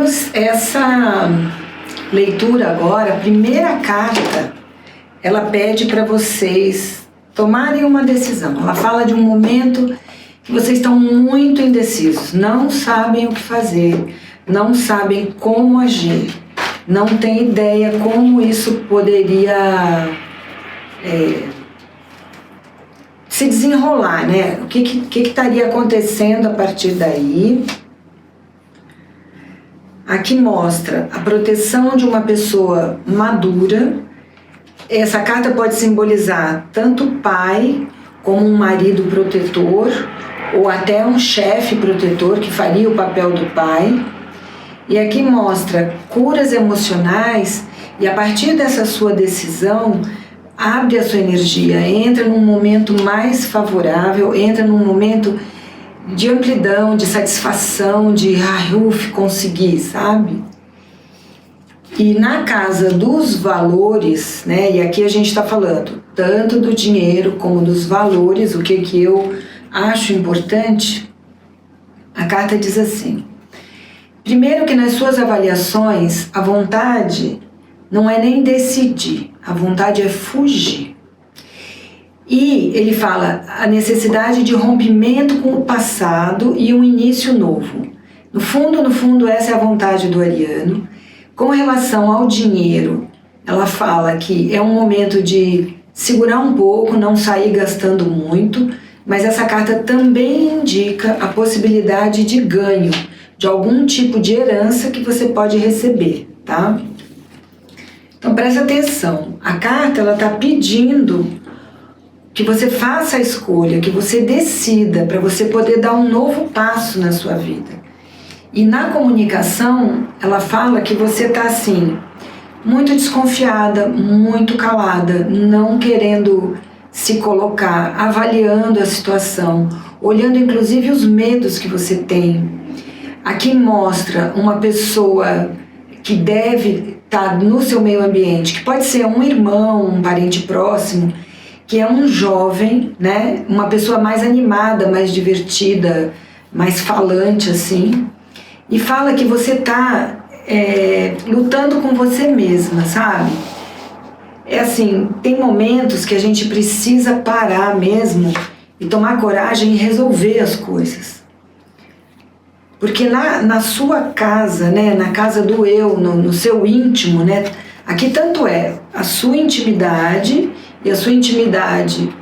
temos essa leitura agora. A primeira carta, ela pede para vocês tomarem uma decisão. Ela fala de um momento que vocês estão muito indecisos, não sabem o que fazer, não sabem como agir, não têm ideia como isso poderia se desenrolar, né? O que estaria acontecendo a partir daí? Aqui mostra a proteção de uma pessoa madura. Essa carta pode simbolizar tanto o pai como um marido protetor, ou até um chefe protetor que faria o papel do pai. E aqui mostra curas emocionais, e a partir dessa sua decisão, abre a sua energia, entra num momento mais favorável, entra num momento de amplidão, de satisfação, de consegui, sabe? E na casa dos valores, né, e aqui a gente está falando tanto do dinheiro como dos valores, o que eu acho importante, a carta diz assim: primeiro, que nas suas avaliações, a vontade não é nem decidir, a vontade é fugir. E ele fala a necessidade de rompimento com o passado e um início novo. No fundo, essa é a vontade do ariano. Com relação ao dinheiro, ela fala que é um momento de segurar um pouco, não sair gastando muito, mas essa carta também indica a possibilidade de ganho, de algum tipo de herança que você pode receber, tá? Então presta atenção, a carta ela está pedindo que você faça a escolha, que você decida para você poder dar um novo passo na sua vida. E na comunicação, ela fala que você está assim, muito desconfiada, muito calada, não querendo se colocar, avaliando a situação, olhando inclusive os medos que você tem. Aqui mostra uma pessoa que deve estar no seu meio ambiente, que pode ser um irmão, um parente próximo, que é um jovem, né? Uma pessoa mais animada, mais divertida, mais falante assim, e fala que você está lutando com você mesma, sabe? É assim, tem momentos que a gente precisa parar mesmo e tomar coragem e resolver as coisas. Porque na sua casa, né, na casa do eu, no seu íntimo, né, aqui tanto é a sua intimidade e a sua intimidade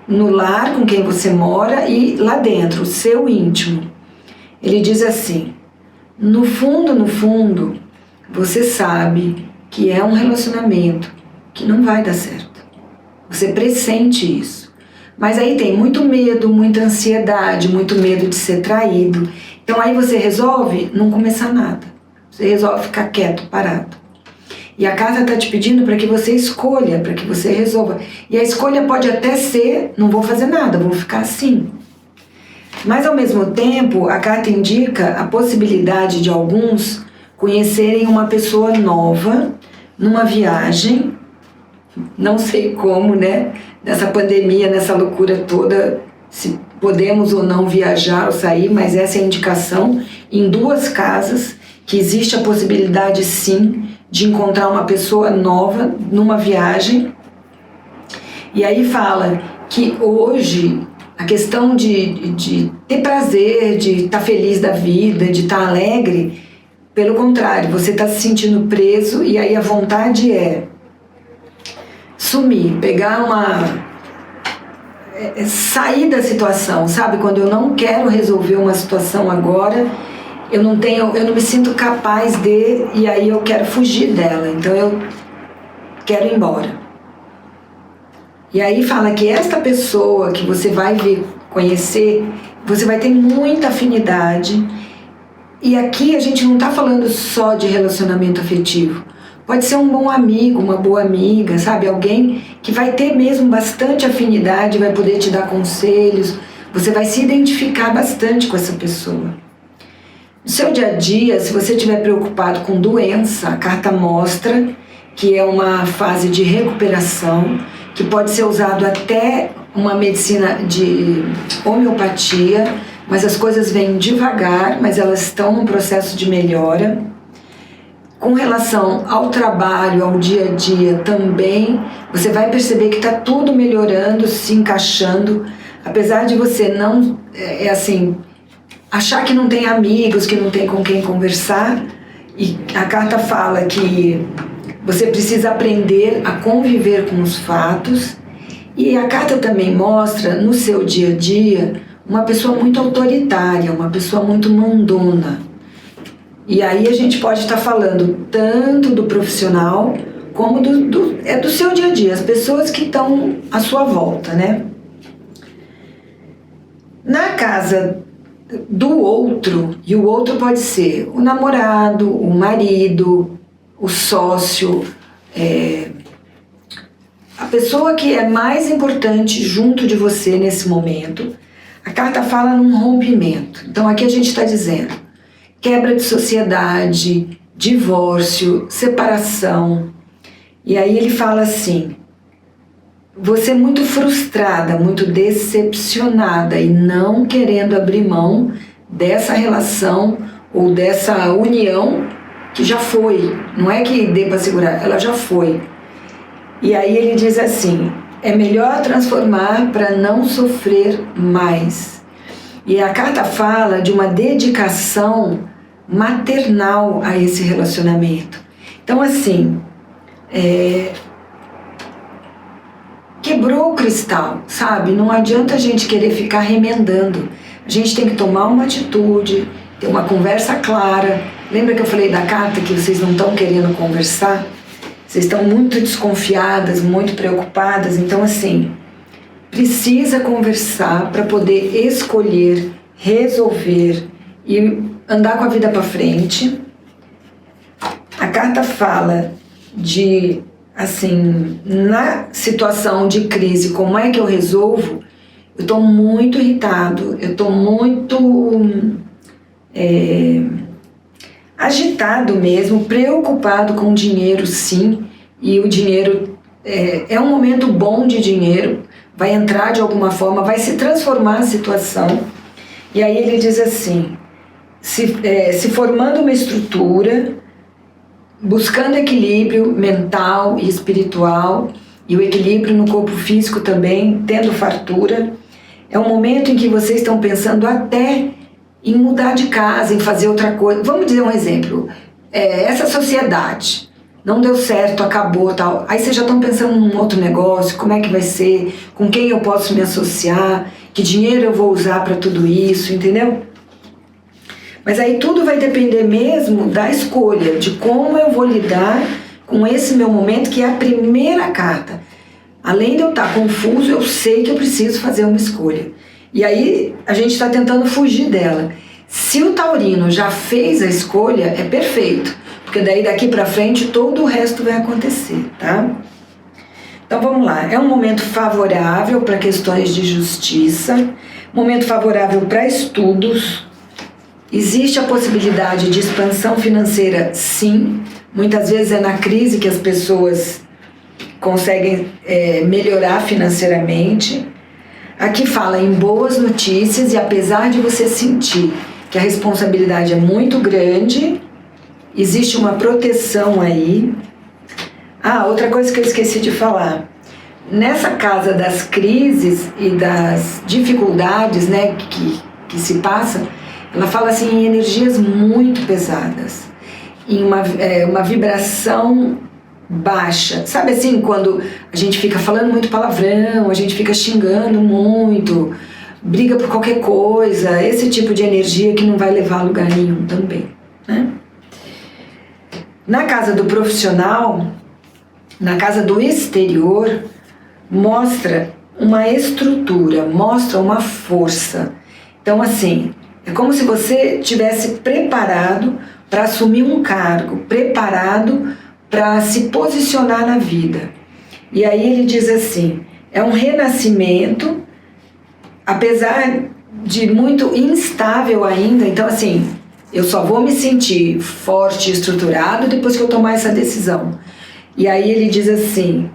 no lar com quem você mora e lá dentro, o seu íntimo. Ele diz assim: no fundo, você sabe que é um relacionamento que não vai dar certo. Você pressente isso. Mas aí tem muito medo, muita ansiedade, muito medo de ser traído. Então aí você resolve não começar nada. Você resolve ficar quieto, parado. E a carta está te pedindo para que você escolha, para que você resolva. E a escolha pode até ser, não vou fazer nada, vou ficar assim. Mas ao mesmo tempo, a carta indica a possibilidade de alguns conhecerem uma pessoa nova numa viagem, não sei como, né? Nessa pandemia, nessa loucura toda, se podemos ou não viajar ou sair, mas essa é a indicação em 2 casas, que existe a possibilidade sim de encontrar uma pessoa nova numa viagem. E aí fala que hoje a questão de ter prazer, de estar feliz da vida, de estar alegre, pelo contrário, você está se sentindo preso, e aí a vontade é sumir, pegar sair da situação, sabe? Quando eu não quero resolver uma situação agora, eu não me sinto capaz de, e aí eu quero fugir dela, então eu quero ir embora. E aí fala que esta pessoa que você vai conhecer, você vai ter muita afinidade. E aqui a gente não está falando só de relacionamento afetivo. Pode ser um bom amigo, uma boa amiga, sabe? Alguém que vai ter mesmo bastante afinidade, vai poder te dar conselhos. Você vai se identificar bastante com essa pessoa. No seu dia a dia, se você estiver preocupado com doença, a carta mostra que é uma fase de recuperação, que pode ser usado até uma medicina de homeopatia, mas as coisas vêm devagar, mas elas estão num processo de melhora. Com relação ao trabalho, ao dia a dia também, você vai perceber que está tudo melhorando, se encaixando, apesar de você não, achar que não tem amigos, que não tem com quem conversar, e a carta fala que você precisa aprender a conviver com os fatos, e a carta também mostra no seu dia a dia uma pessoa muito autoritária, uma pessoa muito mandona. E aí a gente pode estar falando tanto do profissional como do seu dia a dia, as pessoas que estão à sua volta, né? Na casa do outro, e o outro pode ser o namorado, o marido, o sócio, a pessoa que é mais importante junto de você nesse momento. A carta fala num rompimento. Então aqui a gente está dizendo quebra de sociedade, divórcio, separação. E aí ele fala assim: você é muito frustrada, muito decepcionada e não querendo abrir mão dessa relação ou dessa união que já foi. Não é que dê para segurar, ela já foi. E aí ele diz assim: é melhor transformar para não sofrer mais. E a carta fala de uma dedicação maternal a esse relacionamento. Então assim, quebrou o cristal, sabe? Não adianta a gente querer ficar remendando. A gente tem que tomar uma atitude, ter uma conversa clara. Lembra que eu falei da carta que vocês não estão querendo conversar? Vocês estão muito desconfiadas, muito preocupadas. Então assim, precisa conversar para poder escolher, resolver e andar com a vida para frente. A carta fala de, assim, na situação de crise, como é que eu resolvo? Eu estou muito irritado, eu estou muito agitado mesmo, preocupado com o dinheiro, sim, e o dinheiro é um momento bom de dinheiro, vai entrar de alguma forma, vai se transformar a situação. E aí ele diz assim: se formando uma estrutura, buscando equilíbrio mental e espiritual, e o equilíbrio no corpo físico também, tendo fartura. É um momento em que vocês estão pensando até em mudar de casa, em fazer outra coisa. Vamos dizer um exemplo: essa sociedade não deu certo, acabou, tal. Aí vocês já estão pensando num outro negócio, como é que vai ser, com quem eu posso me associar, que dinheiro eu vou usar para tudo isso, entendeu? Mas aí tudo vai depender mesmo da escolha, de como eu vou lidar com esse meu momento, que é a primeira carta. Além de eu estar confuso, eu sei que eu preciso fazer uma escolha. E aí a gente está tentando fugir dela. Se o taurino já fez a escolha, é perfeito, porque daí daqui para frente todo o resto vai acontecer, tá? Então vamos lá, é um momento favorável para questões de justiça, momento favorável para estudos. Existe a possibilidade de expansão financeira, sim. Muitas vezes é na crise que as pessoas conseguem melhorar financeiramente. Aqui fala em boas notícias, e apesar de você sentir que a responsabilidade é muito grande, existe uma proteção aí. Outra coisa que eu esqueci de falar. Nessa casa das crises e das dificuldades, né, que se passa, ela fala assim em energias muito pesadas, em uma vibração baixa. Sabe assim, quando a gente fica falando muito palavrão, a gente fica xingando muito, briga por qualquer coisa, esse tipo de energia que não vai levar a lugar nenhum também, né? Na casa do profissional, na casa do exterior, mostra uma estrutura, mostra uma força. Então assim, é como se você tivesse preparado para assumir um cargo, preparado para se posicionar na vida. E aí ele diz assim: é um renascimento, apesar de muito instável ainda. Então assim, eu só vou me sentir forte e estruturado depois que eu tomar essa decisão. E aí ele diz assim: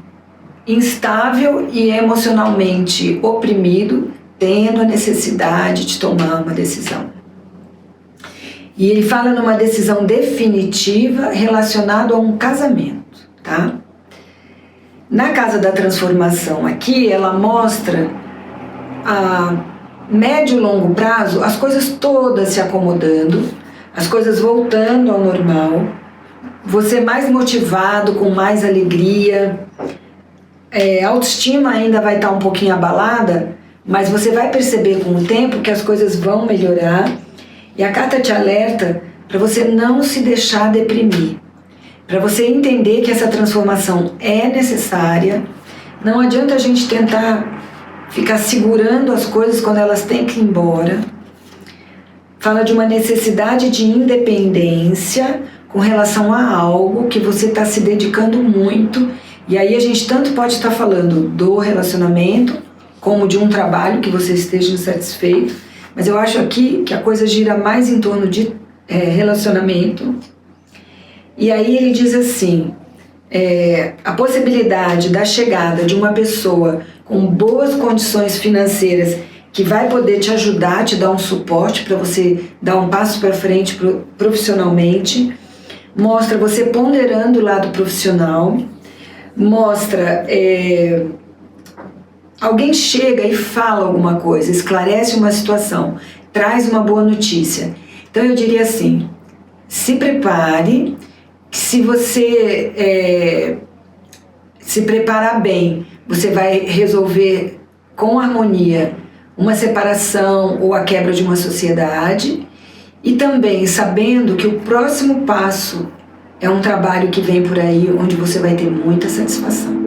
instável e emocionalmente oprimido, tendo a necessidade de tomar uma decisão. E ele fala numa decisão definitiva relacionada a um casamento, tá? Na Casa da Transformação aqui, ela mostra a médio e longo prazo as coisas todas se acomodando, as coisas voltando ao normal, você mais motivado, com mais alegria, a autoestima ainda vai estar um pouquinho abalada, mas você vai perceber com o tempo que as coisas vão melhorar. E a carta te alerta para você não se deixar deprimir, para você entender que essa transformação é necessária. Não adianta a gente tentar ficar segurando as coisas quando elas têm que ir embora. Fala de uma necessidade de independência com relação a algo que você está se dedicando muito. E aí a gente tanto pode estar falando do relacionamento, como de um trabalho que você esteja insatisfeito. Mas eu acho aqui que a coisa gira mais em torno de relacionamento. E aí ele diz assim, a possibilidade da chegada de uma pessoa com boas condições financeiras que vai poder te ajudar, te dar um suporte para você dar um passo para frente profissionalmente, mostra você ponderando o lado profissional, mostra alguém chega e fala alguma coisa, esclarece uma situação, traz uma boa notícia. Então eu diria assim, se prepare, que se você se preparar bem, você vai resolver com harmonia uma separação ou a quebra de uma sociedade, e também sabendo que o próximo passo é um trabalho que vem por aí, onde você vai ter muita satisfação.